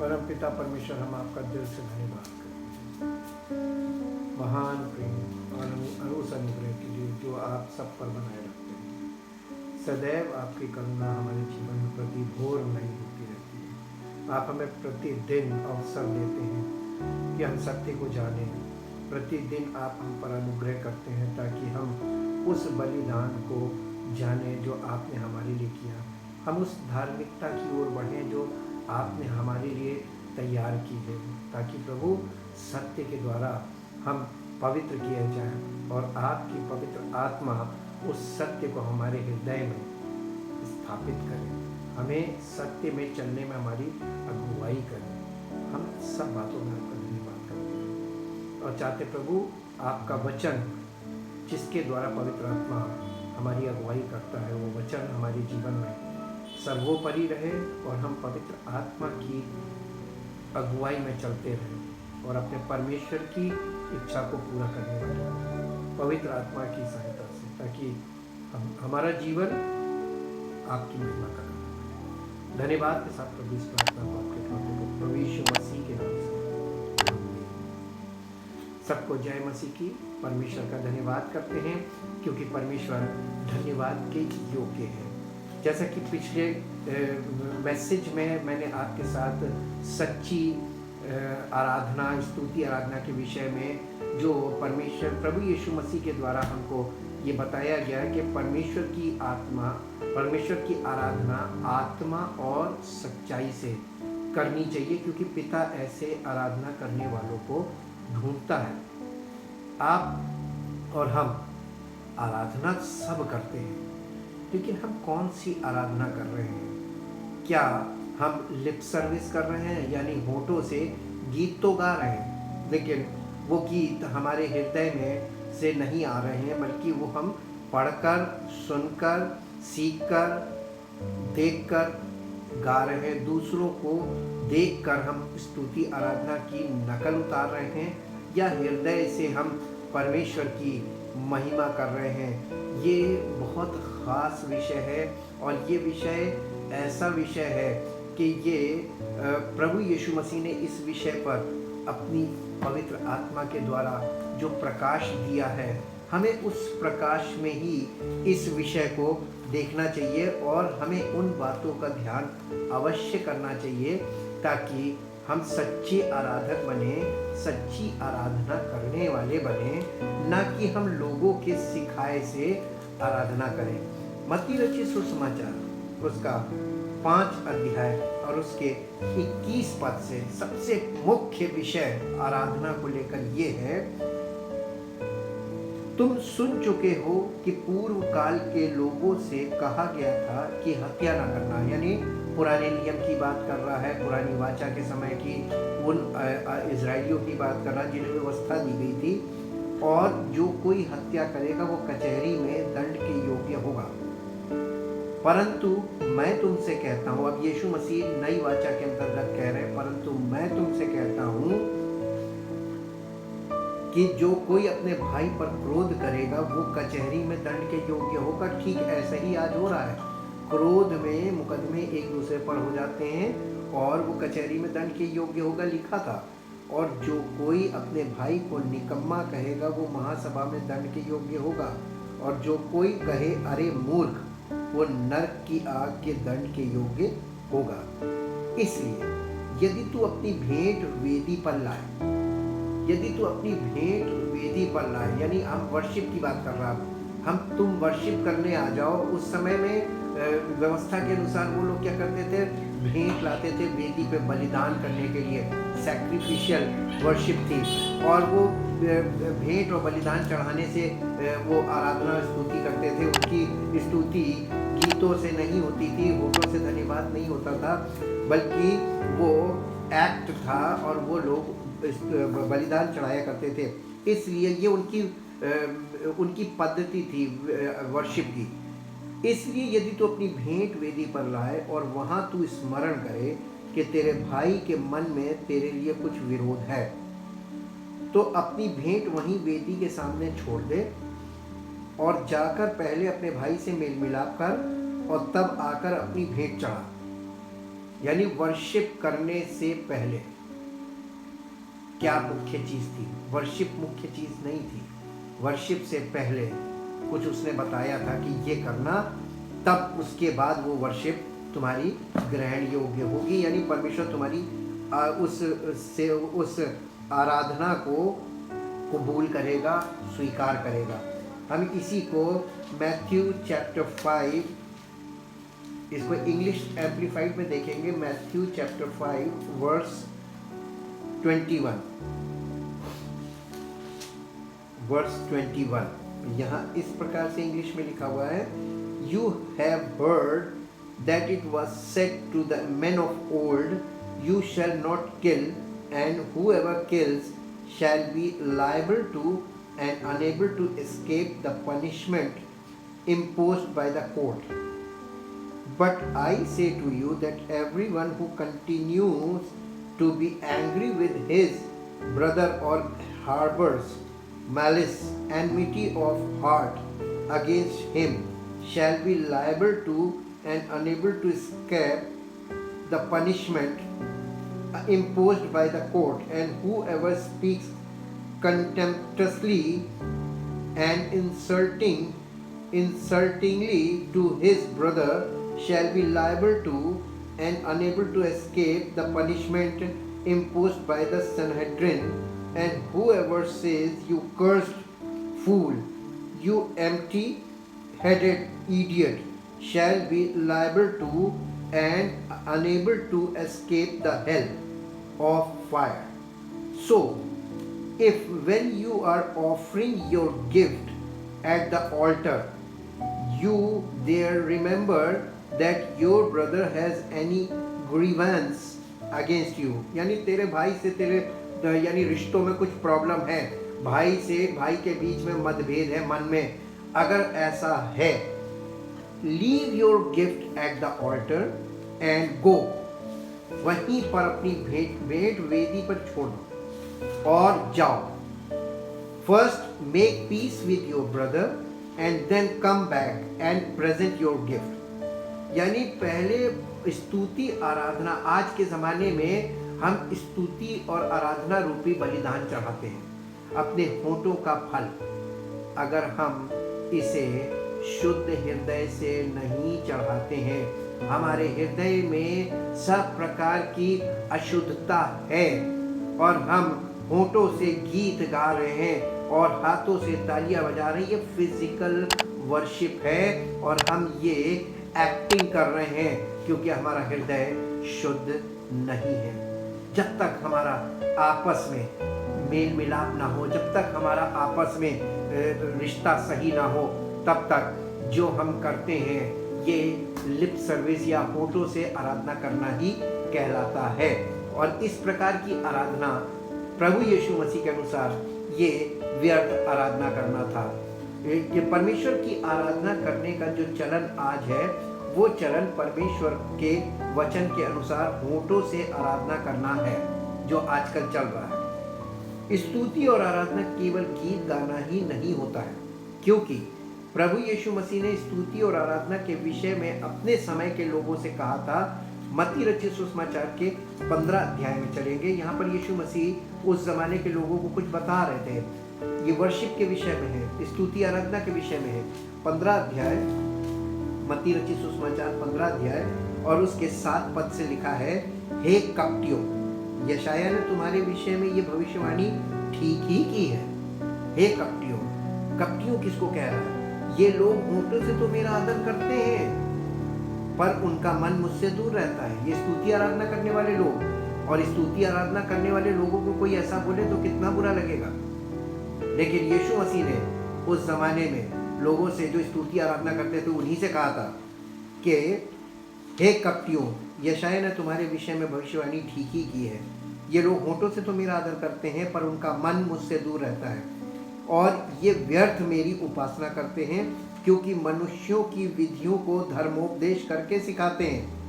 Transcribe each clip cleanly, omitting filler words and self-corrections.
परम पिता परमेश्वर, हम आपका दिल से धन्यवाद करते हैं महान प्रेम और उस अनुग्रह के लिए जो आप सब पर बनाए रखते हैं। सदैव आपकी करुणा हमारे जीवन में प्रति भोर नहीं होती रहती है। आप हमें प्रतिदिन अवसर देते हैं कि हम सत्य को जानें। प्रतिदिन आप हम पर अनुग्रह करते हैं ताकि हम उस बलिदान को जानें जो आपने हमारे लिए किया। हम उस धार्मिकता की ओर बढ़ें जो आपने हमारे लिए तैयार की है, ताकि प्रभु सत्य के द्वारा हम पवित्र किए जाएं और आपकी पवित्र आत्मा उस सत्य को हमारे हृदय में स्थापित करे, हमें सत्य में चलने में हमारी अगुवाई करे। हम सब बातों में आपका धन्यवाद करते हैं और चाहते प्रभु आपका वचन जिसके द्वारा पवित्र आत्मा हमारी अगुवाई करता है, वो वचन हमारे जीवन में सर्वोपरि रहे और हम पवित्र आत्मा की अगुवाई में चलते रहें और अपने परमेश्वर की इच्छा को पूरा करने वाले पवित्र आत्मा की सहायता से, ताकि हमारा जीवन आपकी महिमा का करे। धन्यवाद के साथ प्रभु इस प्रार्थना को आपके खाते को प्रभु यीशु मसीह के नाम से सबको जय मसीह की। परमेश्वर का धन्यवाद करते हैं क्योंकि परमेश्वर धन्यवाद के योग्य है। जैसा कि पिछले मैसेज में मैंने आपके साथ सच्ची आराधना, स्तुति आराधना के विषय में जो परमेश्वर प्रभु यीशु मसीह के द्वारा हमको ये बताया गया कि परमेश्वर की आराधना आत्मा और सच्चाई से करनी चाहिए, क्योंकि पिता ऐसे आराधना करने वालों को ढूंढता है। आप और हम आराधना सब करते हैं, लेकिन हम कौन सी आराधना कर रहे हैं? क्या हम लिप सर्विस कर रहे हैं, यानी होठों से गीत तो गा रहे हैं लेकिन वो गीत हमारे हृदय में से नहीं आ रहे हैं, बल्कि वो हम पढ़कर, सुनकर, सीखकर, देखकर गा रहे हैं। दूसरों को देखकर हम स्तुति आराधना की नकल उतार रहे हैं, या हृदय से हम परमेश्वर की महिमा कर रहे हैं। ये बहुत ख़ास विषय है और ये विषय ऐसा विषय है कि ये प्रभु यीशु मसीह ने इस विषय पर अपनी पवित्र आत्मा के द्वारा जो प्रकाश दिया है, हमें उस प्रकाश में ही इस विषय को देखना चाहिए और हमें उन बातों का ध्यान अवश्य करना चाहिए ताकि हम सच्चे आराधक बने, सच्ची आराधना करने वाले बने, ना कि हम लोगों के सिखाए से आराधना करें। मत्ती रचित सुसमाचार उसका 5 अध्याय और उसके 21 पद से सबसे मुख्य विषय आराधना को लेकर ये है, तुम सुन चुके हो कि पूर्व काल के लोगों से कहा गया था कि हत्या न करना, यानी पुराने नियम की बात कर रहा है, पुरानी वाचा के समय की उन इजराइलियों की बात कर रहा है जिन्हें व्यवस्था दी गई थी, और जो कोई हत्या करेगा वो कचहरी में दंड के योग्य होगा। परंतु मैं तुमसे कहता हूँ, अब यीशु मसीह नई वाचा के अंतर्गत कह रहे हैं, परंतु मैं तुमसे कहता हूँ कि जो कोई अपने भाई पर क्रोध करेगा वो कचहरी में दंड के योग्य होगा। ठीक ऐसा ही आज हो रहा है, क्रोध में मुकदमे एक दूसरे पर हो जाते हैं और वो कचहरी में दंड के योग्य होगा लिखा था। और जो कोई अपने भाई को निकम्मा कहेगा वो महासभा में दंड के योग्य होगा, और जो कोई कहे अरे मूर्ख वो नरक की आग के दंड के योग्य होगा। इसलिए यदि तू अपनी भेंट वेदी पर लाए, यदि तू अपनी भेंट वेदी पर लाए, यानी हम वर्शिप की बात कर रहा हूँ, तुम वर्शिप करने आ जाओ। उस समय में व्यवस्था के अनुसार वो लोग क्या करते थे, भेंट लाते थे वेदी पे बलिदान करने के लिए, सैक्रिफिशियल वर्शिप थी, और वो भेंट और बलिदान चढ़ाने से वो आराधना स्तुति करते थे। उनकी स्तुति गीतों से नहीं होती थी, होठों से धन्यवाद नहीं होता था, बल्कि वो एक्ट था और वो लोग बलिदान चढ़ाया करते थे। इसलिए ये उनकी पद्धति थी वर्शिप की। इसलिए यदि तू अपनी भेंट वेदी पर लाए और वहाँ तू स्मरण करे कि तेरे भाई के मन में तेरे लिए कुछ विरोध है, तो अपनी भेंट वहीं वेदी के सामने छोड़ दे और जाकर पहले अपने भाई से मेल मिलाप कर और तब आकर अपनी भेंट चढ़ा। यानी वर्शिप करने से पहले क्या मुख्य चीज थी? वर्शिप मुख्य चीज नहीं थी। वर्शिप से पहले कुछ उसने बताया था कि ये करना, तब उसके बाद वो वर्शिप तुम्हारी ग्रहण योग्य होगी, यानी परमेश्वर तुम्हारी उस आराधना को कबूल करेगा, स्वीकार करेगा। हम इसी को मैथ्यू चैप्टर 5, इसको इंग्लिश एम्प्लीफाइड में देखेंगे। मैथ्यू चैप्टर 5 वर्स 21 यहाँ इस प्रकार से इंग्लिश में लिखा हुआ है, you have heard that it was said to the men of old, you shall not kill, and whoever kills shall be liable to and unable to escape the punishment imposed by the court. But I say to you that everyone who continues to be angry with his brother or harbors malice, enmity of heart against him, shall be liable to and unable to escape the punishment imposed by the court. And whoever speaks contemptuously and insultingly to his brother shall be liable to and unable to escape the punishment imposed by the Sanhedrin. And whoever says, you cursed fool, you empty-headed idiot, shall be liable to and unable to escape the hell of fire. So, if when you are offering your gift at the altar, you there remember that your brother has any grievance against you, यानी तेरे भाई से यानी रिश्तों में कुछ problem है, भाई के बीच में मतभेद है मन में, अगर ऐसा है, leave your gift at the altar and go, वहीं पर अपनी भेंट वेदी पर छोड़ दो और जाओ। First make peace with your brother and then come back and present your gift. यानी पहले स्तुति आराधना, आज के ज़माने में हम स्तुति और आराधना रूपी बलिदान चढ़ाते हैं। अपने होठों का फल अगर हम इसे शुद्ध हृदय से नहीं चढ़ाते हैं, हमारे हृदय में सब प्रकार की अशुद्धता है और हम होठों से गीत गा रहे हैं और हाथों से तालियां बजा रहे हैं, ये फिजिकल वर्शिप है और हम ये एक्टिंग कर रहे हैं क्योंकि हमारा हृदय शुद्ध नहीं है। जब तक हमारा आपस में मेल मिलाप ना हो, जब तक हमारा आपस में रिश्ता सही ना हो, तब तक जो हम करते हैं ये लिप सर्विस या होठों से आराधना करना ही कहलाता है। और इस प्रकार की आराधना प्रभु यीशु मसीह के अनुसार ये व्यर्थ आराधना करना था। कि परमेश्वर की आराधना करने का जो चलन आज है, वो चलन परमेश्वर के वचन के अनुसार होठों से आराधना करना है, जो आजकल चल रहा है। स्तुति और आराधना केवल गीत गाना ही नहीं होता है, क्योंकि प्रभु यीशु मसीह ने स्तुति और आराधना के विषय में अपने समय के लोगों से कहा था। मत्ती रचित सुसमाचार के 15 अध्याय में चलेंगे। यहाँ पर यीशु मसीह उस जमाने के लोगों को कुछ बता रहे थे। ये वर्शिप के विषय में है, स्तुति आराधना के विषय में है। 15 अध्याय, मत्ती रचित सुसमाचार 15 अध्याय और उसके 7 पद से लिखा है, हे कपटियों, यशाया ने तुम्हारे विषय में ये भविष्यवाणी ठीक ही की है। हे कपटियों, कपटियों किसको कह रहा है? ये लोग होठों से तो मेरा आदर करते हैं पर उनका मन मुझसे दूर रहता है। ये स्तुति आराधना करने वाले लोग, और स्तुति आराधना करने वाले लोगों को कोई ऐसा बोले तो कितना बुरा लगेगा। लेकिन यीशु मसीह ने उस जमाने में लोगों से जो स्तुति आराधना करते थे उन्हीं से कहा था कि हे कपटियों, यशाया ने तुम्हारे विषय में भविष्यवाणी ठीक ही की है। ये लोग होठों से तो मेरा आदर करते हैं पर उनका मन मुझसे दूर रहता है और ये व्यर्थ मेरी उपासना करते हैं, क्योंकि मनुष्यों की विधियों को धर्मोपदेश करके सिखाते हैं।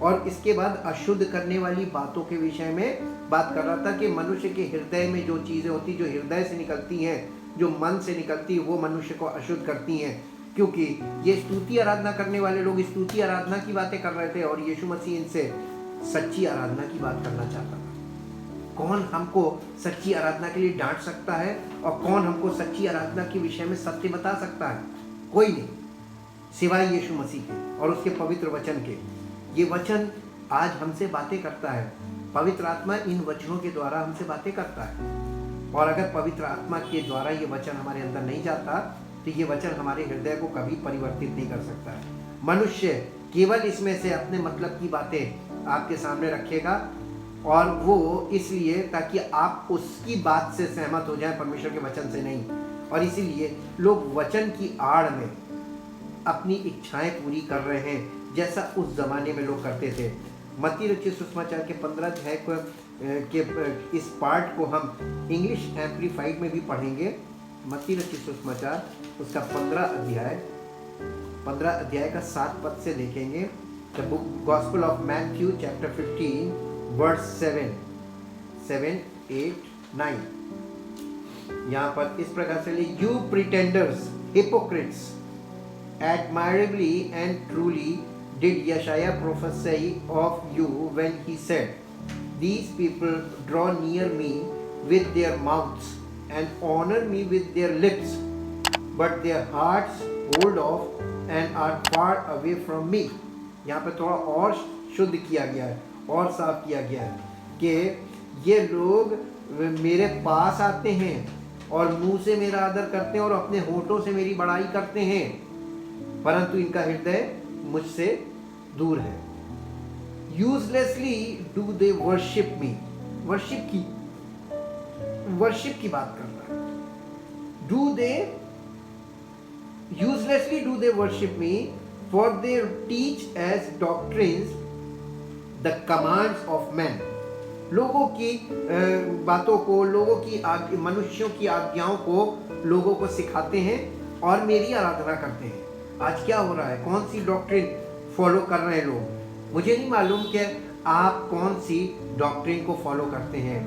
और इसके बाद अशुद्ध करने वाली बातों के विषय में बात कर रहा था कि मनुष्य के हृदय में जो चीज़ें होती, जो हृदय से निकलती हैं, जो मन से निकलती है, वो मनुष्य को अशुद्ध करती हैं। क्योंकि ये स्तुति आराधना करने वाले लोग स्तुति आराधना की बातें कर रहे थे और यीशु मसीह इनसे सच्ची आराधना की बात करना चाहता था। कौन हमको सच्ची आराधना के लिए डांट सकता है और कौन हमको सच्ची आराधना के विषय में सत्य बता सकता है? कोई नहीं, सिवाय यीशु मसीह के और उसके पवित्र वचन के। ये वचन आज हमसे बातें करता है। पवित्र आत्मा इन वचनों के द्वारा हमसे बातें करता है, और अगर पवित्र आत्मा के द्वारा ये वचन हमारे अंदर नहीं जाता तो ये वचन हमारे हृदय को कभी परिवर्तित नहीं कर सकता है। मनुष्य केवल इसमें से अपने मतलब की बातें आपके सामने रखेगा, और वो इसलिए ताकि आप उसकी बात से सहमत हो जाएं, परमेश्वर के वचन से नहीं। और इसीलिए लोग वचन की आड़ में अपनी इच्छाएं पूरी कर रहे हैं, जैसा उस जमाने में लोग करते थे। मत्ती रचित सुसमाचार के 15 अध्याय के इस पार्ट को हम इंग्लिश एम्प्लीफाइड में भी पढ़ेंगे। मत्ती रचित सुसमाचार उसका 15 अध्याय का 7 पद से देखेंगे। The book gospel of Matthew chapter 15 verse 7, 8, 9। यहाँ पर इस प्रकार से लिखा, you pretenders, hypocrites, admirably and truly did Yeshaya prophesy of you when he said, these people draw near me with their mouths and honor me with their lips, but their hearts hold off and are far away from me। यहाँ पे थोड़ा और शुद्ध किया गया है और साफ किया गया है कि ये लोग मेरे पास आते हैं और मुंह से मेरा आदर करते हैं और अपने होठों से मेरी बड़ाई करते हैं, परंतु इनका हृदय मुझसे दूर है। Uselessly do they worship me, worship की बात कर रहा है। Do they uselessly do they worship me, for they teach as doctrines the commands of man. लोगों की बातों को, लोगों की मनुष्यों की आज्ञाओं को लोगों को सिखाते हैं और मेरी आराधना करते हैं। आज क्या हो रहा है? कौन सी डॉक्ट्रिन फॉलो कर रहे हैं लोग? मुझे नहीं मालूम कि आप कौन सी डॉक्ट्रिन को फॉलो करते हैं,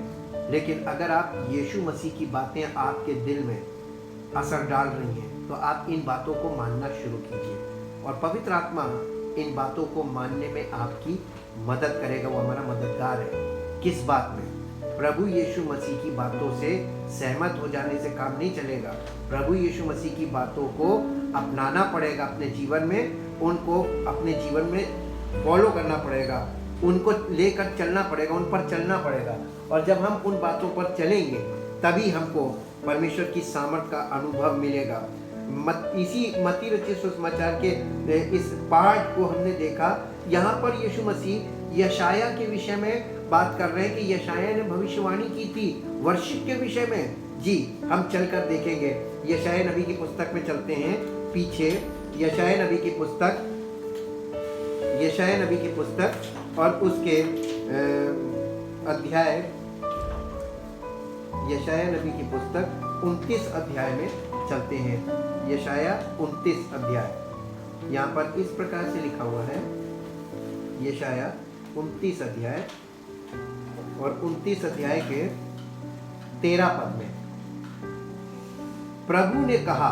लेकिन अगर आप यीशु मसीह की बातें आपके दिल में असर डाल रही हैं तो आप इन बातों को मानना शुरू कीजिए, और पवित्र आत्मा इन बातों को मानने में आपकी मदद करेगा। वो हमारा मददगार है। किस बात में? प्रभु यीशु मसीह की बातों से सहमत हो जाने से काम नहीं चलेगा। प्रभु यीशु मसीह की बातों को अपनाना पड़ेगा अपने जीवन में, उनको अपने जीवन में फॉलो करना पड़ेगा, उनको लेकर चलना पड़ेगा, उन पर चलना पड़ेगा। और जब हम उन बातों पर चलेंगे तभी हमको परमेश्वर की सामर्थ का अनुभव मिलेगा। इसी मत्ती रचित सुसमाचार के इस पाठ को हमने देखा। यहाँ पर यीशु मसीह यशाया के विषय में बात कर रहे हैं कि यशाया ने भविष्यवाणी की थी वर्शिप के विषय में। जी, हम चलकर देखेंगे। यशाया नबी की पुस्तक में चलते हैं पीछे। यशाया नबी की पुस्तक और उसके अध्याय, यशाया नबी की पुस्तक 29 अध्याय में चलते हैं। यशाया 29 अध्याय, यहाँ पर इस प्रकार से लिखा हुआ है। यशाया 29 अध्याय और 29 अध्याय के 13 पद में, प्रभु ने कहा,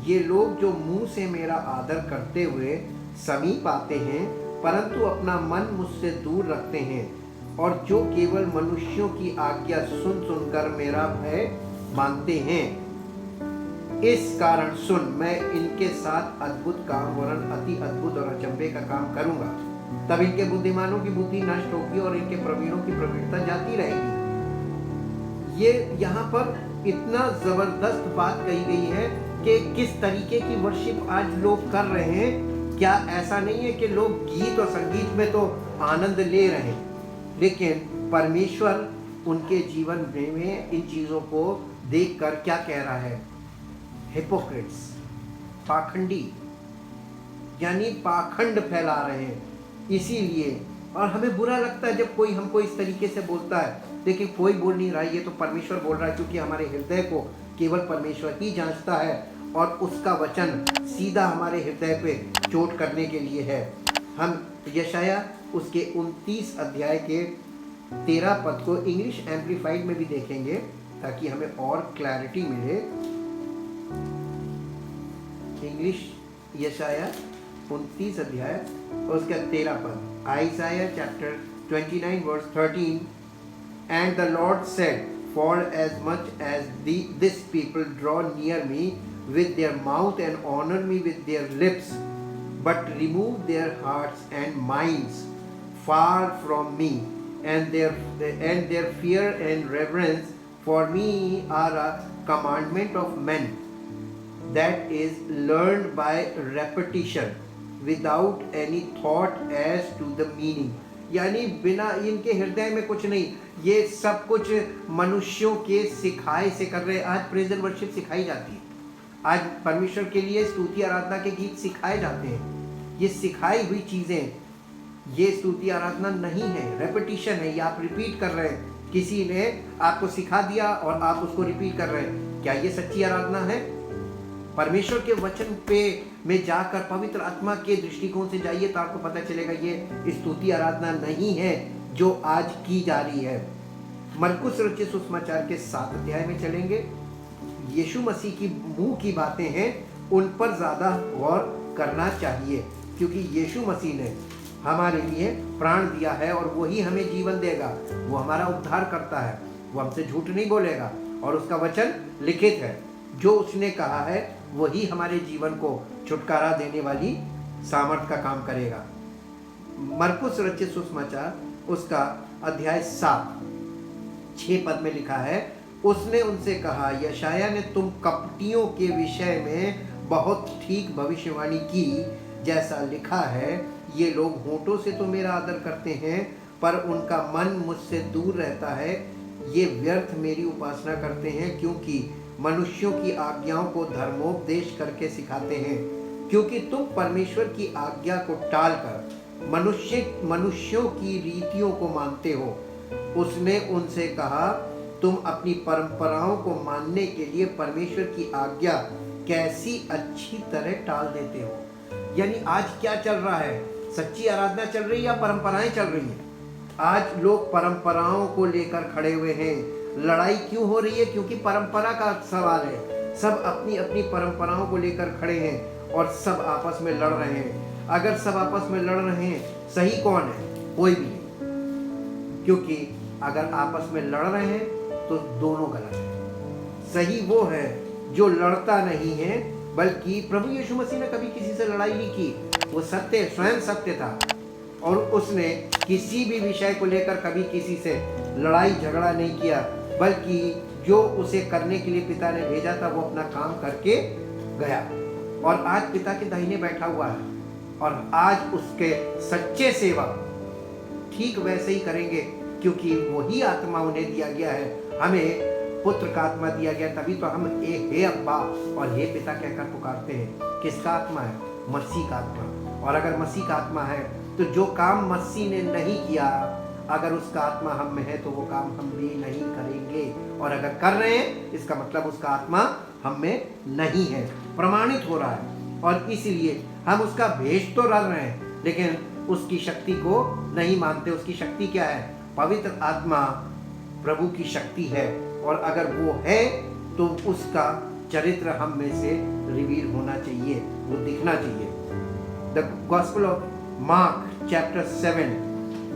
ये लोग जो मुंह से मेरा आदर करते हुए समीप आते हैं परंतु अपना मन मुझसे दूर रखते हैं, और जो केवल मनुष्यों की आज्ञा सुन सुनकर मेरा भय मानते हैं, इस कारण सुन, मैं इनके साथ अद्भुत काम वरन अति अद्भुत और अचंभे का काम करूंगा। तब इनके बुद्धिमानों की बुद्धि नष्ट होगी और इनके प्रवीणों की प्रवीणता जाती रहेगी। ये यहाँ पर इतना जबरदस्त बात कही गई है कि किस तरीके की वर्शिप आज लोग कर रहे हैं। क्या ऐसा नहीं है कि लोग गीत और संगीत में तो आनंद ले रहे हैं, लेकिन परमेश्वर उनके जीवन में इन चीजों को देखकर क्या कह रहा है? हिपोक्रिट्स, पाखंडी, यानी पाखंड फैला रहे हैं। इसीलिए, और हमें बुरा लगता है जब कोई हमको इस तरीके से बोलता है, लेकिन कोई बोल नहीं रहा है, ये तो परमेश्वर बोल रहा है, क्योंकि हमारे हृदय को केवल परमेश्वर ही जांचता है और उसका वचन सीधा हमारे हृदय पे चोट करने के लिए है। हम यशाया उसके 29 अध्याय के 13 पद को इंग्लिश एम्प्लीफाइड में भी देखेंगे ताकि हमें और क्लैरिटी मिले। इंग्लिश यशाया 29 अध्याय और उसका 13 पद। आइसाया chapter 29 verse 13, and the Lord said, for as much as this people draw near me with their mouth and honor me with their lips, but remove their hearts and minds far from me, and their fear and reverence for me are a commandment of men, that is learned by repetition without any thought as to the meaning. यानी बिना इनके हृदय में कुछ नहीं, ये सब कुछ मनुष्यों के सिखाए से कर रहे। आज प्रेज एंड वर्शिप सिखाई जाती है, आज परमेश्वर के लिए स्तुति आराधना के गीत सिखाए जाते हैं। ये सिखाई हुई चीजें, ये स्तुति आराधना नहीं है, रेपिटिशन है। ये आप रिपीट कर रहे हैं, किसी ने आपको सिखा दिया और आप उसको रिपीट कर रहे हैं। क्या ये सच्ची आराधना है? परमेश्वर के वचन पे में जाकर पवित्र आत्मा के दृष्टिकोण से जाइए तो आपको पता चलेगा ये स्तुति आराधना नहीं है जो आज की जा रही है। मरकुस रचित सुसमाचार के 7 अध्याय में चलेंगे। यीशु मसीह की मुंह की बातें हैं, उन पर ज्यादा गौर करना चाहिए, क्योंकि यीशु मसीह ने हमारे लिए प्राण दिया है और वही हमें जीवन देगा। वो हमारा उद्धार करता है, वो हमसे झूठ नहीं बोलेगा और उसका वचन लिखित है। जो उसने कहा है वही हमारे जीवन को छुटकारा देने वाली सामर्थ का काम करेगा। मरकुस रचित सुसमाचार उसका अध्याय 7 पद में लिखा है, उसने उनसे कहा, यशाया ने तुम कपटियों के विषय में बहुत ठीक भविष्यवाणी की, जैसा लिखा है, ये लोग होठों से तो मेरा आदर करते हैं पर उनका मन मुझसे दूर रहता है। ये व्यर्थ मेरी उपासना करते हैं, क्योंकि मनुष्यों की आज्ञाओं को धर्मोपदेश करके सिखाते हैं। क्योंकि तुम परमेश्वर की आज्ञा को टालकर मनुष्यों की रीतियों को मानते हो। उसने उनसे कहा, तुम अपनी परंपराओं को मानने के लिए परमेश्वर की आज्ञा कैसी अच्छी तरह टाल देते हो। यानी आज क्या चल रहा है? सच्ची आराधना चल रही है या परंपराएं चल रही हैं? आज लोग परंपराओं को लेकर खड़े हुए हैं। लड़ाई क्यों हो रही है? क्योंकि परंपरा का सवाल है। सब अपनी अपनी परंपराओं को लेकर खड़े हैं और सब आपस में लड़ रहे हैं। अगर सब आपस में लड़ रहे हैं, सही कौन है? कोई भी नहीं, क्योंकि अगर आपस में लड़ रहे हैं तो दोनों गलत हैं। सही वो है जो लड़ता नहीं है, बल्कि प्रभु यीशु मसीह ने कभी किसी से लड़ाई नहीं की। वो सत्य, स्वयं सत्य था और उसने किसी भी विषय को लेकर कभी किसी से लड़ाई झगड़ा नहीं किया, बल्कि जो उसे करने के लिए पिता ने भेजा था वो अपना काम करके गया और आज पिता के दाहिने बैठा हुआ है। और आज उसके सच्चे सेवक ठीक वैसे ही करेंगे, क्योंकि वही आत्मा उन्हें दिया गया है। हमें पुत्र का आत्मा दिया गया, तभी तो हम हे अब्बा और हे पिता कहकर पुकारते हैं। किसका आत्मा है? मसीह का आत्मा। और अगर मसीह का आत्मा है तो जो काम मसीह ने नहीं किया, अगर उसका आत्मा हम में है तो वो काम हम भी नहीं करेंगे। और अगर कर रहे हैं, इसका मतलब उसका आत्मा हम में नहीं है, प्रमाणित हो रहा है। और इसीलिए हम उसका भेष तो रह रहे हैं, लेकिन उसकी शक्ति को नहीं मानते। उसकी शक्ति क्या है? पवित्र आत्मा प्रभु की शक्ति है, और अगर वो है तो उसका चरित्र हम में से रिवील होना चाहिए, वो दिखना चाहिए। The gospel of Mark chapter 7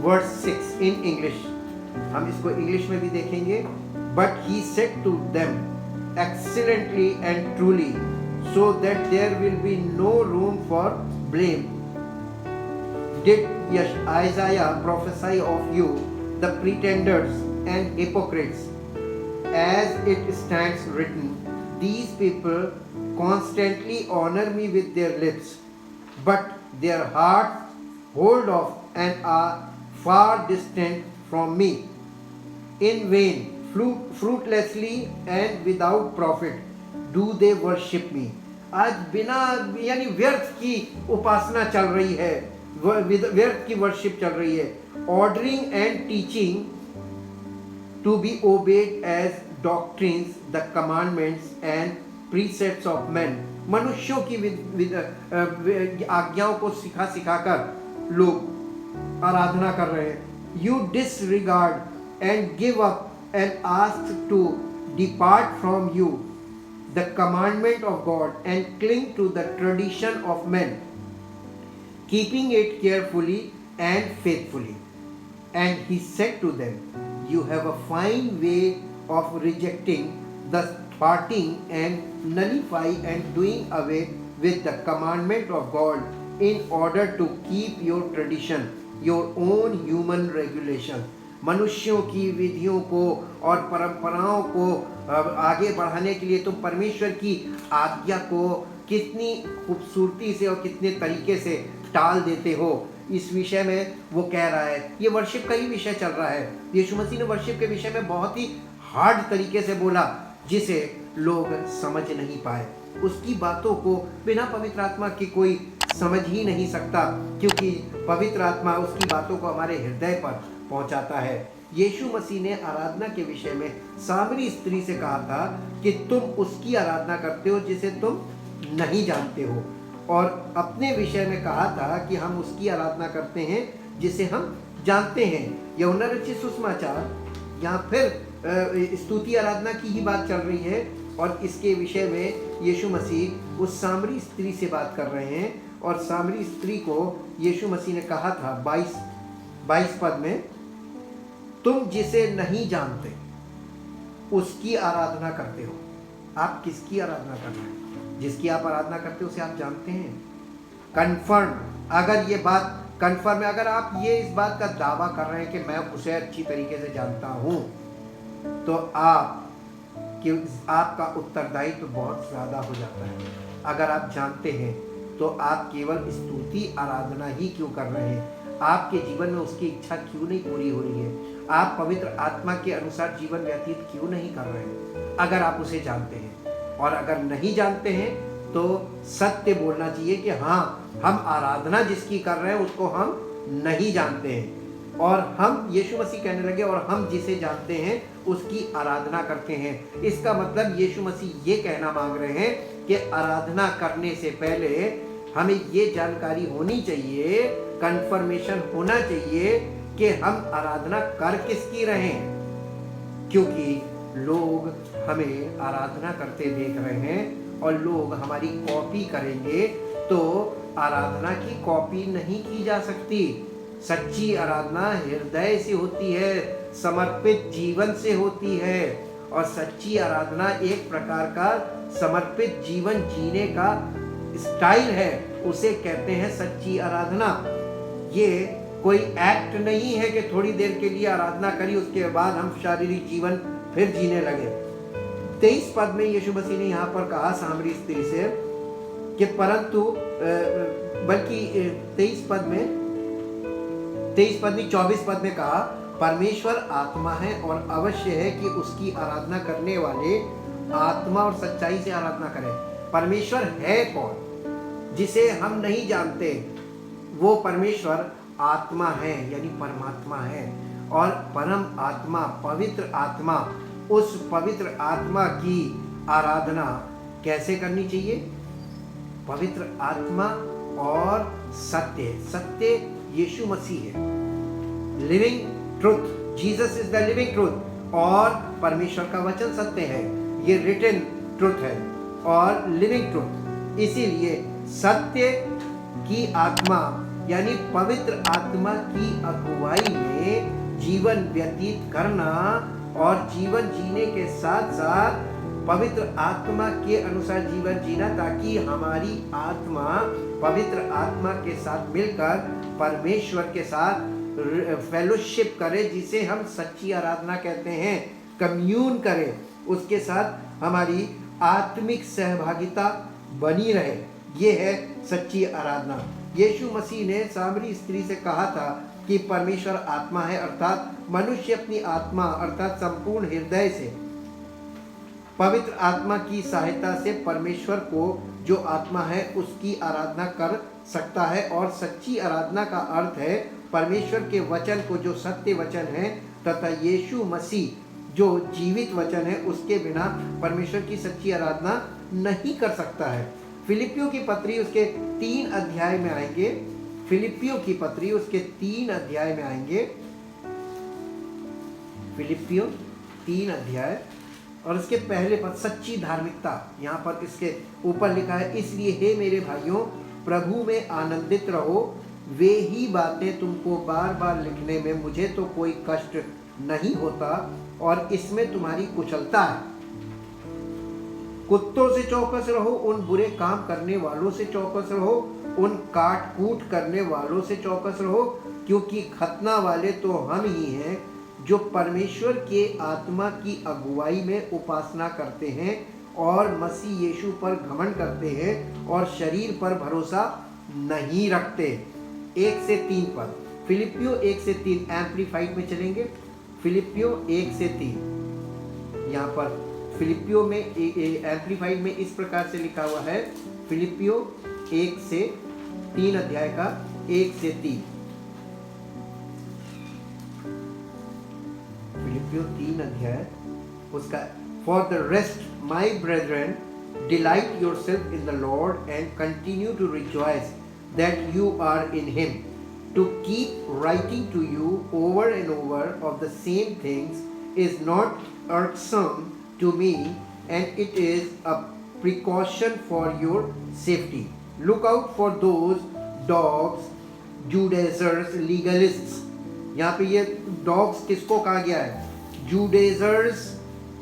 verse 6 in English, हम इसको इंग्लिश में भी देखेंगे। But he said to them excellently and truly, so that there will be no room for blame. Did Isaiah prophesy of you, the pretenders and hypocrites? As it stands written, these people constantly honor me with their lips, but their hearts hold off and are far distant from me. In vain, fruitlessly and without profit do they worship me. आज बिना यानी व्यर्थ की उपासना चल रही है, व्यर्थ की वर्शिप चल रही है। Ordering and teaching to be obeyed as doctrines the commandments and precepts of man. मनुष्यों की आज्ञाओं को सिखा कर लोग आराधना कर रहे हैं। You disregard and give up and ask to depart from you the commandment of God and cling to the tradition of men, keeping it carefully and faithfully. And he said to them, you have a fine way of rejecting the thwarting and nullify and doing away with the commandment of God in order to keep your tradition, your own human regulation. मनुष्यों की विधियों को और परंपराओं को आगे बढ़ाने के लिए तुम परमेश्वर की आज्ञा को कितनी खूबसूरती से और कितने तरीके से टाल देते हो। इस विषय में वो कह रहा है, ये वर्शिप का ही विषय चल रहा है। यीशु मसीह ने वर्शिप के विषय में बहुत ही हार्ड तरीके से बोला, जिसे लोग समझ नहीं पाए। उसकी बातों को बिना पवित्र आत्मा की कोई समझ ही नहीं सकता, क्योंकि पवित्र आत्मा उसकी बातों को हमारे हृदय पर पहुंचाता है। यीशु मसीह ने आराधना के विषय में सामरी स्त्री से कहा था कि तुम उसकी आराधना करते हो जिसे तुम नहीं जानते हो, और अपने विषय में कहा था कि हम उसकी आराधना करते हैं जिसे हम जानते हैं। यूहन्ना रचित सुसमाचार यहाँ फिर स्तुति आराधना की ही बात चल रही है, और इसके विषय में यीशु मसीह उस सामरी स्त्री से बात कर रहे हैं। और सामरी स्त्री को यीशु मसीह ने कहा था 22 पद में, तुम जिसे नहीं जानते उसकी आराधना करते हो। आप किसकी आराधना कर रहे हैं? जिसकी आप आराधना करते हो उसे आप जानते हैं। कन्फर्म, अगर ये बात कन्फर्म है, अगर आप ये इस बात का दावा कर रहे हैं कि मैं उसे अच्छी तरीके से जानता हूं, तो आपका उत्तरदायित्व तो बहुत ज़्यादा हो जाता है। अगर आप जानते हैं तो आप केवल स्तुति आराधना ही क्यों कर रहे हैं? आपके जीवन में उसकी इच्छा क्यों नहीं पूरी हो रही है? आप पवित्र आत्मा के अनुसार जीवन व्यतीत क्यों नहीं कर रहे हैं? अगर आप उसे जानते हैं, और अगर नहीं जानते हैं तो सत्य बोलना चाहिए कि हाँ, हम आराधना जिसकी कर रहे हैं उसको हम नहीं जानते हैं। और हम, यीशु मसीह कहने लगे, और हम जिसे जानते हैं उसकी आराधना करते हैं। इसका मतलब यीशु मसीह ये कहना मांग रहे हैं कि आराधना करने से पहले हमें ये जानकारी होनी चाहिए, कंफर्मेशन होना चाहिए कि हम आराधना कर किसकी रहे हैं। क्योंकि लोग हमें आराधना करते देख रहे हैं, और लोग हमारी कॉपी करेंगे, तो आराधना की कॉपी नहीं की जा सकती। सच्ची आराधना हृदय से होती है, समर्पित जीवन से होती है, और सच्ची आराधना एक प्रकार का समर्पित जीवन जीने का स्टाइल है, उसे कहते हैं सच्ची आराधना। ये कोई एक्ट नहीं है कि थोड़ी देर के लिए आराधना करी, उसके बाद हम शारीरिक जीवन फिर जीने लगे। 23 पद में यीशु मसीह ने यहाँ पर कहा सामरी स्त्री से कि परंतु, बल्कि 24 पद में कहा, परमेश्वर आत्मा है और अवश्य है कि उसकी आराधना करने वाले आत्मा और सच्चाई से आराधना करें। परमेश्वर है कौन जिसे हम नहीं जानते? वो परमेश्वर आत्मा है, यानी परमात्मा है। और परम आत्मा, पवित्र आत्मा, उस पवित्र आत्मा की आराधना कैसे करनी चाहिए? पवित्र आत्मा और सत्य यीशु मसीह है, living truth, Jesus is the living truth, और परमेश्वर का वचन सत्य है, ये रिटन ट्रुथ है और लिविंग ट्रुथ। इसीलिए सत्य की आत्मा यानी पवित्र आत्मा की अगुवाई में जीवन व्यतीत करना, और जीवन जीने के साथ साथ पवित्र आत्मा के अनुसार जीवन जीना, ताकि हमारी आत्मा पवित्र आत्मा के साथ मिलकर परमेश्वर के साथ फेलोशिप करे, जिसे हम सच्ची आराधना कहते हैं, कम्यून करे, उसके साथ हमारी आत्मिक सहभागिता बनी रहे। ये है सच्ची आराधना। यीशु मसीह ने सामरी स्त्री से कहा था कि परमेश्वर आत्मा है, अर्थात मनुष्य अपनी आत्मा अर्थात संपूर्ण हृदय से पवित्र आत्मा की सहायता से परमेश्वर को जो आत्मा है उसकी आराधना कर सकता है। और सच्ची आराधना का अर्थ है परमेश्वर के वचन को, जो सत्य वचन है, तथा यीशु मसीह जो जीवित वचन है, उसके बिना परमेश्वर की सच्ची आराधना नहीं कर सकता है। फिलिपियों की पत्री उसके 3 अध्याय में आएंगे, फिलिपियों की पत्री उसके 3 अध्याय में आएंगे, फिलिपियों 3 अध्याय और इसके पहले पद, सच्ची धार्मिकता, यहाँ पर इसके ऊपर लिखा है, इसलिए हे मेरे भाइयों प्रभु में आनंदित रहो। वे ही बातें तुमको बार बार लिखने में मुझे तो कोई कष्ट नहीं होता और इसमें तुम्हारी कुशलता है। कुत्तों से चौकस रहो, उन बुरे काम करने वालों से चौकस रहो, उन काट कूट करने वालों से चौकस रहो, क्योंकि खतना वाले तो हम ही हैं जो परमेश्वर के आत्मा की अगुवाई में उपासना करते हैं और मसीह यीशु पर घमंड करते हैं और शरीर पर भरोसा नहीं रखते। 1 से 3 पद, फिलिपियो 1 से 3 एम्प्लीफाइड में चलेंगे। फिलिपियो 1 से 3, यहाँ पर फिलिपियो में एम्प्लीफाइड में इस प्रकार से लिखा हुआ है, फिलिपियो 1 से 3 अध्याय का 1 से 3, फिलिपियो 3 अध्याय उसका, for the rest my brethren delight yourself in the Lord and continue to rejoice that you are in him, to keep writing to you over and over of the same things is not irksome to me, and it is a precaution for your safety. Look out for those dogs, Judaizers, legalists. यहाँ पे ये dogs किसको कहा गया है? Judaizers,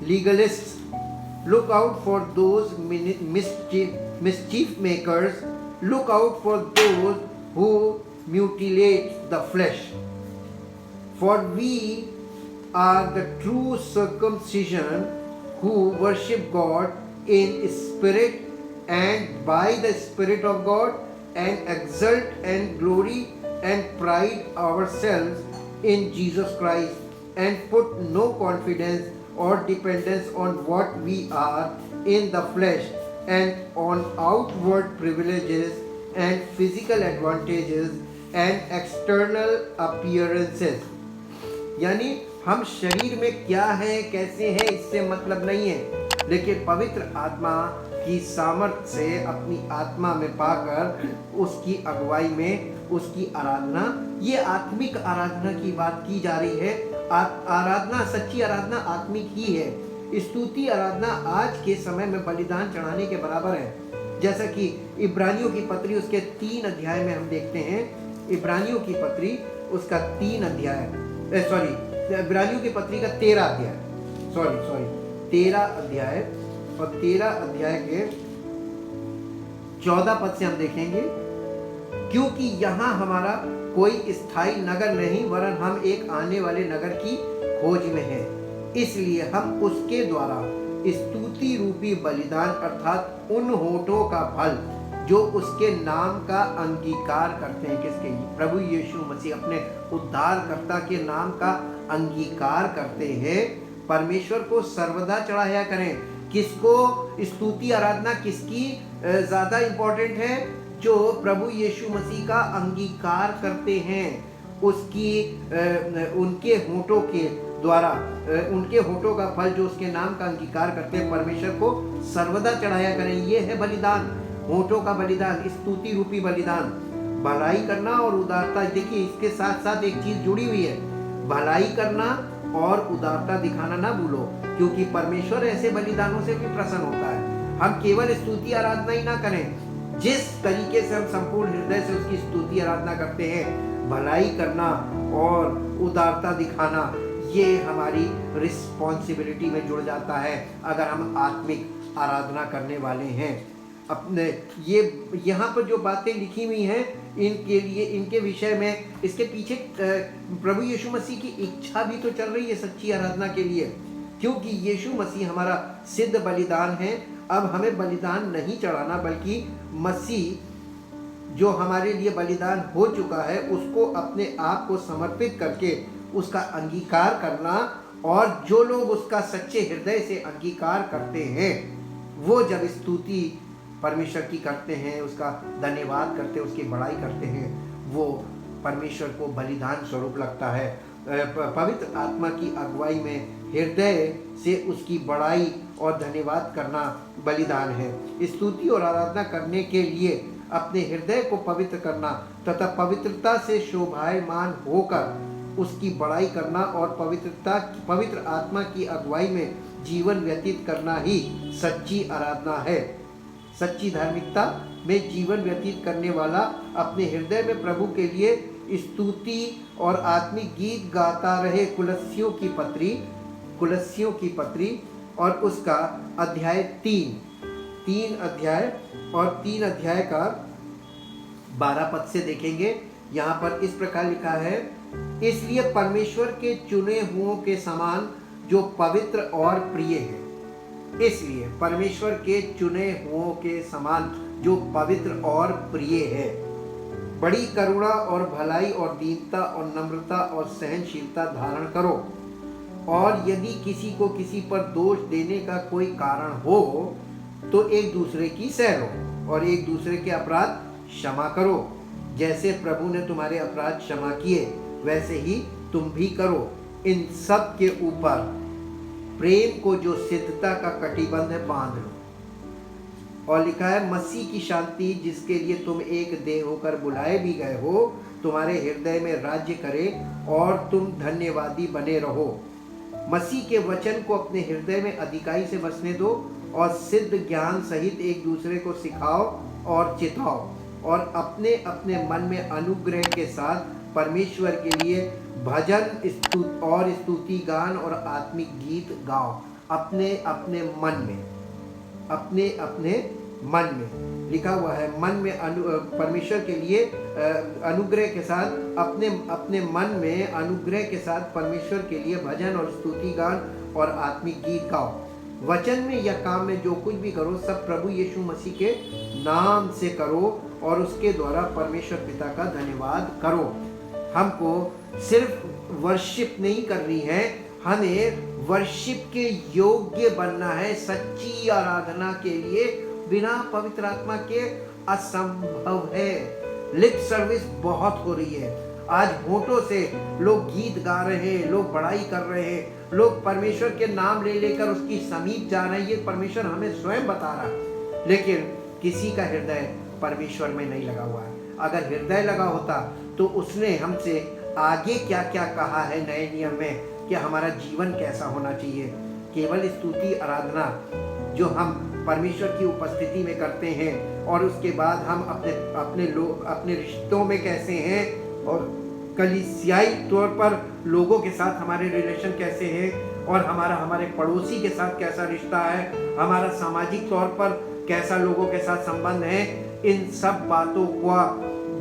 legalists. Look out for those mischief makers. Look out for those who mutilate the flesh. For we are the true circumcision who worship God in spirit and by the Spirit of God, and exult and glory and pride ourselves in Jesus Christ, and put no confidence or dependence on what we are in the flesh and on outward privileges and physical advantages and external appearances. यानी हम शरीर में क्या है कैसे हैं इससे मतलब नहीं है, लेकिन पवित्र आत्मा की सामर्थ्य से अपनी आत्मा में पाकर उसकी अगुवाई में उसकी आराधना, ये आत्मिक आराधना की बात की जा रही है। आराधना, सच्ची आराधना आत्मिक ही है। स्तुति आराधना आज के समय में बलिदान चढ़ाने के बराबर है, जैसा कि इब्रानियों की पत्री उसके 3 अध्याय में हम देखते हैं। इब्रानियों की पत्री उसका 3 अध्याय, इब्रानियों की पत्री का 13 अध्याय, 13 अध्याय और 13 अध्याय के 14 पद से हम देखेंगे, क्योंकि यहाँ हमारा कोई स्थायी नगर नहीं वरन हम एक आने वाले नगर की खोज में हैं, इसलिए हम उसके द्वारा स्तुति रूपी बलिदान अर्थात उन होठों का फल जो उसके नाम का अंगीकार करते हैं, किसके? प्रभु यीशु मसीह अपने उद्धारकर्ता के नाम का अंगीकार करते हैं, परमेश्वर को सर्वदा चढ़ाया करें। किसको स्तुति आराधना किसकी ज्यादा इंपॉर्टेंट है? जो प्रभु यीशु मसीह का अंगीकार करते हैं, उसकी उनके होठों के द्वारा, उनके होठों का फल जो उसके नाम का अंगीकार करते हैं, परमेश्वर को सर्वदा चढ़ाया करें। ये है बलिदान, होठों का बलिदान, स्तुति रूपी बलिदान। भलाई करना और उदारता, देखिए इसके साथ साथ एक चीज जुड़ी हुई है, भलाई करना और उदारता दिखाना ना भूलो, क्योंकि परमेश्वर ऐसे बलिदानों से भी प्रसन्न होता है। हम केवल स्तुति आराधना ही ना करें, जिस तरीके से हम संपूर्ण हृदय से उसकी स्तुति आराधना करते हैं, भलाई करना और उदारता दिखाना, ये हमारी रिस्पॉन्सिबिलिटी में जुड़ जाता है अगर हम आत्मिक आराधना करने वाले हैं। अपने ये यहाँ पर जो बातें लिखी हुई हैं इनके लिए, इनके विषय में, इसके पीछे प्रभु यीशु मसीह की इच्छा भी तो चल रही है सच्ची आराधना के लिए, क्योंकि यीशु मसीह हमारा सिद्ध बलिदान है। अब हमें बलिदान नहीं चढ़ाना, बल्कि मसीह जो हमारे लिए बलिदान हो चुका है उसको अपने आप को समर्पित करके उसका अंगीकार करना, और जो लोग उसका सच्चे हृदय से अंगीकार करते हैं वो जब स्तुति परमेश्वर की करते हैं, उसका धन्यवाद करते हैं, उसकी बड़ाई करते हैं, वो परमेश्वर को बलिदान स्वरूप लगता है। पवित्र आत्मा की अगुवाई में हृदय से उसकी बड़ाई और धन्यवाद करना बलिदान है। स्तुति और आराधना करने के लिए अपने हृदय को पवित्र करना तथा पवित्रता से शोभायमान होकर उसकी बड़ाई करना और पवित्र आत्मा की अगुवाई में जीवन व्यतीत करना ही सच्ची आराधना है। सच्ची धार्मिकता में जीवन व्यतीत करने वाला अपने हृदय में प्रभु के लिए स्तुति और आत्मिक गीत गाता रहे। कुलस्सियों की पत्री और उसका अध्याय 3 अध्याय और 3 अध्याय का 12 पद से देखेंगे। यहाँ पर इस प्रकार लिखा है, इसलिए परमेश्वर के चुने हुओं के समान जो पवित्र और प्रिय है। इसलिए परमेश्वर के चुने हुओं के समान जो पवित्र और प्रिय है, बड़ी करुणा और भलाई और दीनता और नम्रता और सहनशीलता धारण करो। और यदि किसी को किसी पर दोष देने का कोई कारण हो तो एक दूसरे की सह और एक दूसरे के अपराध क्षमा करो। जैसे प्रभु ने तुम्हारे अपराध क्षमा किए वैसे ही तुम भी करो। इन सब के ऊपर प्रेम को जो सिद्धता का कटिबंध है बांध लो। और लिखा है, मसीह की शांति जिसके लिए तुम एक देह होकर बुलाए भी गए हो तुम्हारे हृदय में राज्य करे और तुम धन्यवादी बने रहो। मसीह के वचन को अपने हृदय में अधिकाई से बसने दो और सिद्ध ज्ञान सहित एक दूसरे को सिखाओ और चिताओ और अपने अपने मन में अनुग्रह के साथ परमेश्वर के लिए भजन और स्तुति गान और आत्मिक गीत गाओ। अपने अपने मन में लिखा हुआ है, मन में परमेश्वर के लिए अनुग्रह के साथ अपने मन में अनुग्रह के साथ परमेश्वर के लिए भजन और स्तुति गान और आत्मिक गीत गाओ। वचन में या काम में जो कुछ भी करो सब प्रभु यीशु मसीह के नाम से करो और उसके द्वारा परमेश्वर पिता का धन्यवाद करो। हमको सिर्फ वर्शिप नहीं करनी है, हमें वर्शिप के योग्य बनना है। सच्ची आराधना के लिए बिना पवित्र आत्मा के असंभव है। लिप सर्विस बहुत हो रही है। आज होठों से लोग गीत गा रहे हैं, लोग बड़ाई कर रहे हैं, लोग परमेश्वर के नाम ले लेकर उसकी समीप जा रहे हैं। ये परमेश्वर हमें स्वयं बता रहा है, लेकिन किसी का हृदय परमेश्वर में नहीं लगा हुआ है। अगर हृदय लगा होता तो उसने हमसे आगे क्या क्या कहा है नए नियम में, कि हमारा जीवन कैसा होना चाहिए। केवल स्तुति आराधना जो हम परमेश्वर की उपस्थिति में करते हैं और उसके बाद हम अपने रिश्तों में कैसे हैं और कलीसियाई तौर पर लोगों के साथ हमारे रिलेशन कैसे हैं और हमारे पड़ोसी के साथ कैसा रिश्ता है, हमारा सामाजिक तौर पर कैसा लोगों के साथ संबंध है, इन सब बातों का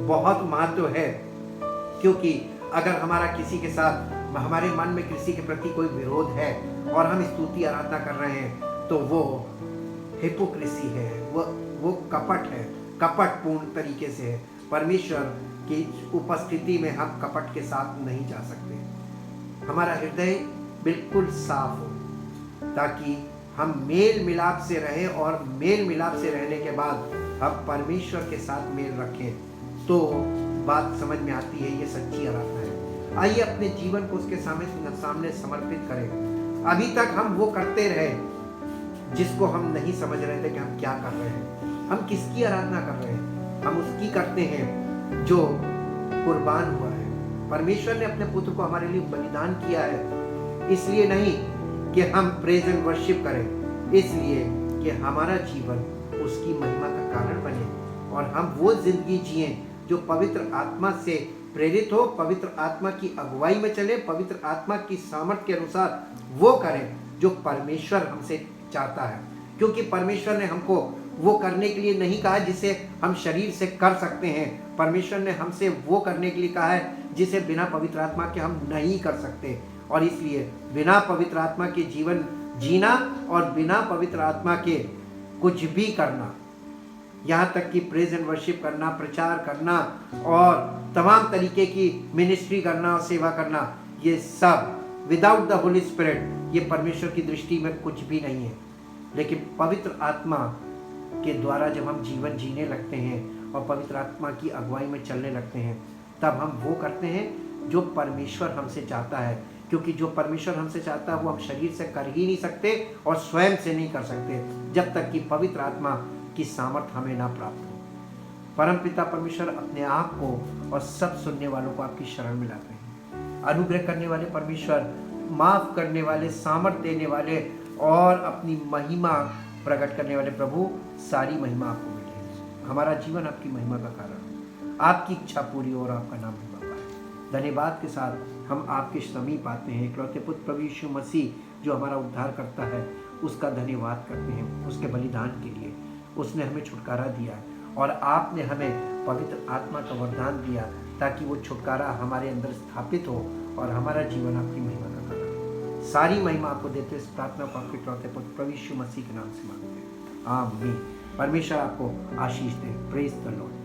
बहुत महत्व है। क्योंकि अगर हमारे मन में किसी के प्रति कोई विरोध है और हम स्तुति आराधना कर रहे हैं तो वो हिपोक्रेसी है, वो कपट है, कपटपूर्ण तरीके से है। परमेश्वर की उपस्थिति में हम कपट के साथ नहीं जा सकते। हमारा हृदय बिल्कुल साफ हो ताकि हम मेल मिलाप से रहें और मेल मिलाप से रहने के बाद हम परमेश्वर के साथ मेल रखें तो बात समझ में आती है। ये सच्ची आराधना है। आइए अपने जीवन को उसके सामने समर्पित करें। अभी तक हम वो करते रहे जिसको हम नहीं समझ रहे थे कि हम क्या कर रहे हैं। हम किसकी आराधना कर रहे हैं? हम उसकी करते हैं जो कुर्बान हुआ है। परमेश्वर ने अपने पुत्र को हमारे लिए बलिदान किया है, इसलिए नहीं कि हम प्रेज एंड वर्शिप करें, इसलिए कि हमारा जीवन उसकी महिमा का कारण बने और हम वो जिंदगी जिएं जो पवित्र आत्मा से प्रेरित हो, पवित्र आत्मा की अगुवाई में चले, पवित्र आत्मा की सामर्थ्य के अनुसार वो करें जो परमेश्वर हमसे चाहता है। क्योंकि परमेश्वर ने हमको वो करने के लिए नहीं कहा जिसे हम शरीर से कर सकते हैं। परमेश्वर ने हमसे वो करने के लिए कहा है जिसे बिना पवित्र आत्मा के हम नहीं कर सकते। और इसलिए बिना पवित्र आत्मा के जीवन जीना और बिना पवित्र आत्मा के कुछ भी करना, यहाँ तक कि प्रेज एंड वर्शिप करना, प्रचार करना और तमाम तरीके की मिनिस्ट्री करना और सेवा करना, ये सब विदाउट द होली स्पिरिट ये परमेश्वर की दृष्टि में कुछ भी नहीं है। लेकिन पवित्र आत्मा के द्वारा जब हम जीवन जीने लगते हैं और पवित्र आत्मा की अगुवाई में चलने लगते हैं तब हम वो करते हैं जो परमेश्वर हमसे चाहता है। क्योंकि जो परमेश्वर हमसे चाहता है वो हम शरीर से कर ही नहीं सकते और स्वयं से नहीं कर सकते जब तक कि पवित्र आत्मा की सामर्थ्य हमें ना प्राप्त हो। परमपिता परमेश्वर अपने आप को और सब सुनने वालों को आपकी शरण में लाते हैं। अनुग्रह करने वाले परमेश्वर, माफ करने वाले, सामर्थ्य देने वाले और अपनी महिमा प्रकट करने वाले प्रभु, सारी महिमा आपको मिले। हमारा जीवन आपकी महिमा का कारण हो, आपकी इच्छा पूरी हो और आपका नाम महिमा पाए। धन्यवाद के साथ हम आपके समीप आते हैं। इकलौते पुत्र प्रभु यीशु मसीह जो हमारा उद्धार करता है, उसका धन्यवाद करते हैं उसके बलिदान के लिए। उसने हमें छुटकारा दिया और आपने हमें पवित्र आत्मा का वरदान दिया ताकि वो छुटकारा हमारे अंदर स्थापित हो और हमारा जीवन आपकी महिमा का कारण हो। सारी महिमा आपको देते इस प्रार्थना को आपके इकलौते पुत्र प्रभु यीशु मसीह के नाम से मांगते हैं, आमीन। परमेश्वर आपको आशीष दे। Praise the Lord.